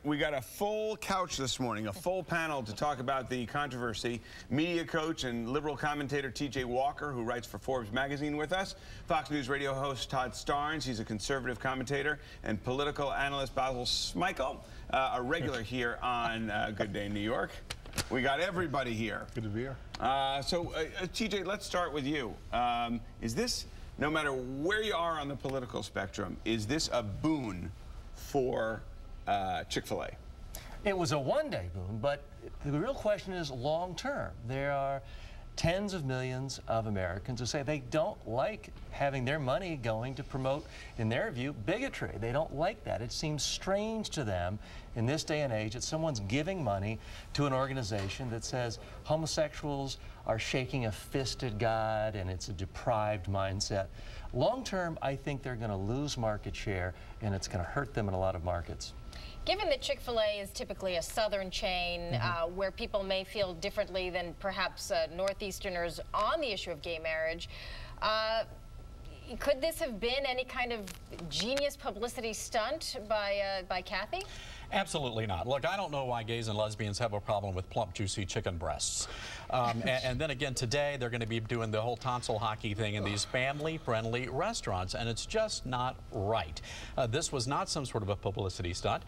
We got a full couch this morning, a full panel to talk about the controversy. Media coach and liberal commentator T.J. Walker, who writes for Forbes magazine with us. Fox News radio host Todd Starnes, he's a conservative commentator. And political analyst Basil Smikle, a regular here on Good Day New York. We got everybody here. Good to be here. T.J., let's start with you. Is this, no matter where you are on the political spectrum, is this a boon for Chick-fil-A? It was a one-day boom, but the real question is long-term. There are tens of millions of Americans who say they don't like having their money going to promote, in their view, bigotry. They don't like that. It seems strange to them in this day and age that someone's giving money to an organization that says homosexuals are shaking a fist at God and it's a deprived mindset. Long-term, I think they're going to lose market share and it's going to hurt them in a lot of markets. Given that Chick-fil-A is typically a southern chain where people may feel differently than perhaps Northeasterners on the issue of gay marriage, could this have been any kind of genius publicity stunt by Kathy? Absolutely not. Look, I don't know why gays and lesbians have a problem with plump, juicy chicken breasts. And then again, today they're going to be doing the whole tonsil hockey thing in these family-friendly restaurants, and it's just not right. This was not some sort of a publicity stunt.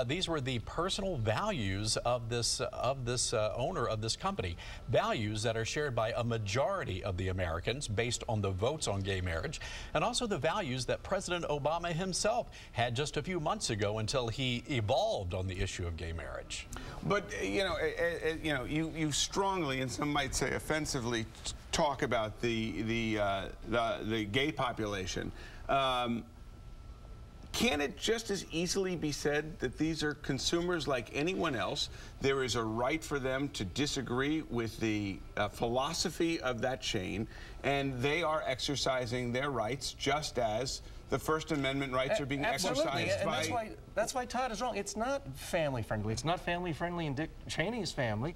These were the personal values of this owner of this company, values that are shared by a majority of the Americans based on the votes on gay marriage, and also the values that President Obama himself had just a few months ago until he evolved on the issue of gay marriage. But you strongly, and some might say offensively, talk about the gay population. Can it just as easily be said that these are consumers like anyone else? There is a right for them to disagree with the philosophy of that chain, and they are exercising their rights just as the First Amendment rights are being exercised by... That's why Todd is wrong. It's not family friendly. It's not family friendly in Dick Cheney's family.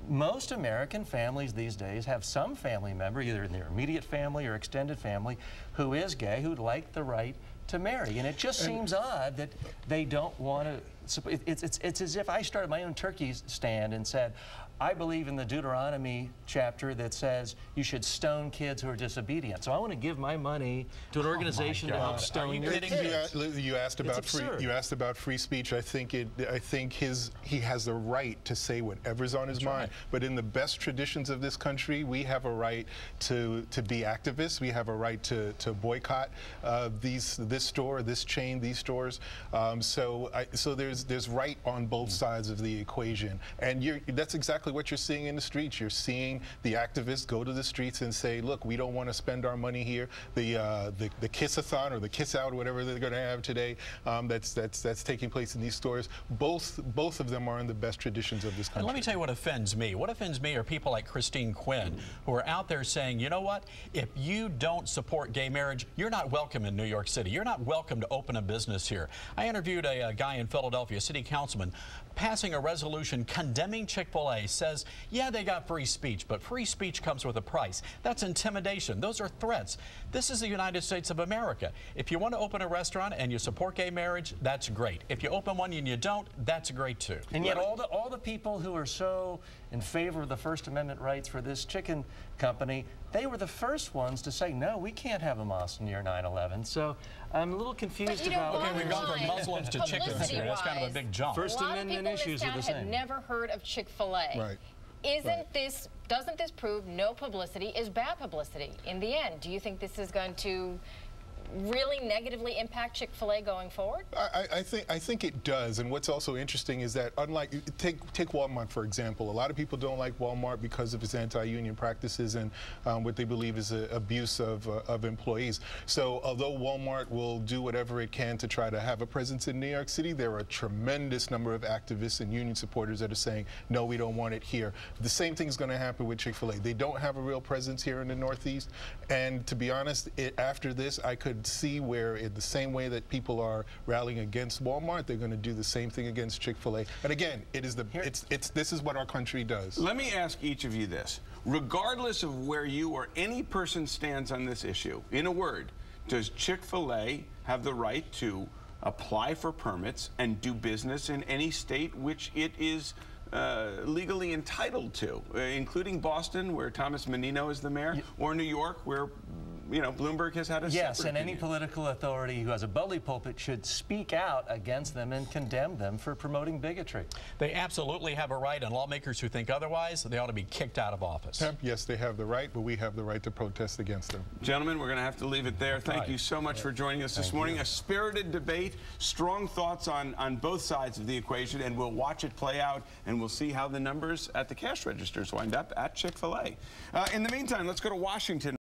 Most American families these days have some family member, either in their immediate family or extended family, who is gay, who'd like the right to marry. And it just seems odd that they don't want to... It's as if I started my own turkey stand and said, I believe in the Deuteronomy chapter that says you should stone kids who are disobedient. So I want to give my money to an organization to help stone your kids. You asked about free speech. I think he has the right to say whatever's on his mind. But in the best traditions of this country, we have a right to be activists. We have a right to boycott this store, this chain, these stores. So there's right on both sides of the equation, and that's exactly what you're seeing in the streets. You're seeing the activists go to the streets and say, look, we don't want to spend our money here. The kiss-a-thon or the kiss-out, whatever they're going to have today, that's taking place in these stores. Both of them are in the best traditions of this country. And let me tell you what offends me. What offends me are people like Christine Quinn, who are out there saying, you know what, if you don't support gay marriage, you're not welcome in New York City. You're not welcome to open a business here. I interviewed a guy in Philadelphia, a city councilman, passing a resolution condemning Chick-fil-A, says, yeah, they got free speech, but free speech comes with a price. That's intimidation. Those are threats. This is the United States of America. If you want to open a restaurant and you support gay marriage, that's great. If you open one and you don't, that's great too. And yet all the people who are so in favor of the First Amendment rights for this chicken company, they were the first ones to say, no, we can't have a mosque near 9/11. So I'm a little confused about... Okay, we've gone from Muslims to chickens here. That's kind of a big jump. First Amendment issues are the same. Had never heard of Chick-fil-A. Right. Doesn't this prove no publicity is bad publicity in the end? Do you think this is going to really negatively impact Chick-fil-A going forward? I think it does. And what's also interesting is that, unlike, take Walmart, for example. A lot of people don't like Walmart because of its anti-union practices and what they believe is abuse of employees. So although Walmart will do whatever it can to try to have a presence in New York City, there are a tremendous number of activists and union supporters that are saying, no, we don't want it here. The same thing is going to happen with Chick-fil-A. They don't have a real presence here in the Northeast. And to be honest, after this, I could see where, in the same way that people are rallying against Walmart, they're going to do the same thing against Chick-fil-A. And again, this is what our country does. Let me ask each of you this. Regardless of where you or any person stands on this issue, in a word, does Chick-fil-A have the right to apply for permits and do business in any state which it is legally entitled to, including Boston, where Thomas Menino is the mayor, or New York, where Bloomberg has had a yes, separate and any opinion. political authority who has a bully pulpit should speak out against them and condemn them for promoting bigotry. They absolutely have a right, and lawmakers who think otherwise, they ought to be kicked out of office. Yes, they have the right, but we have the right to protest against them. Gentlemen, we're going to have to leave it there. Thank you so much for joining us this morning. A spirited debate, strong thoughts on both sides of the equation, and we'll watch it play out, and we'll see how the numbers at the cash registers wind up at Chick-fil-A. In the meantime, let's go to Washington.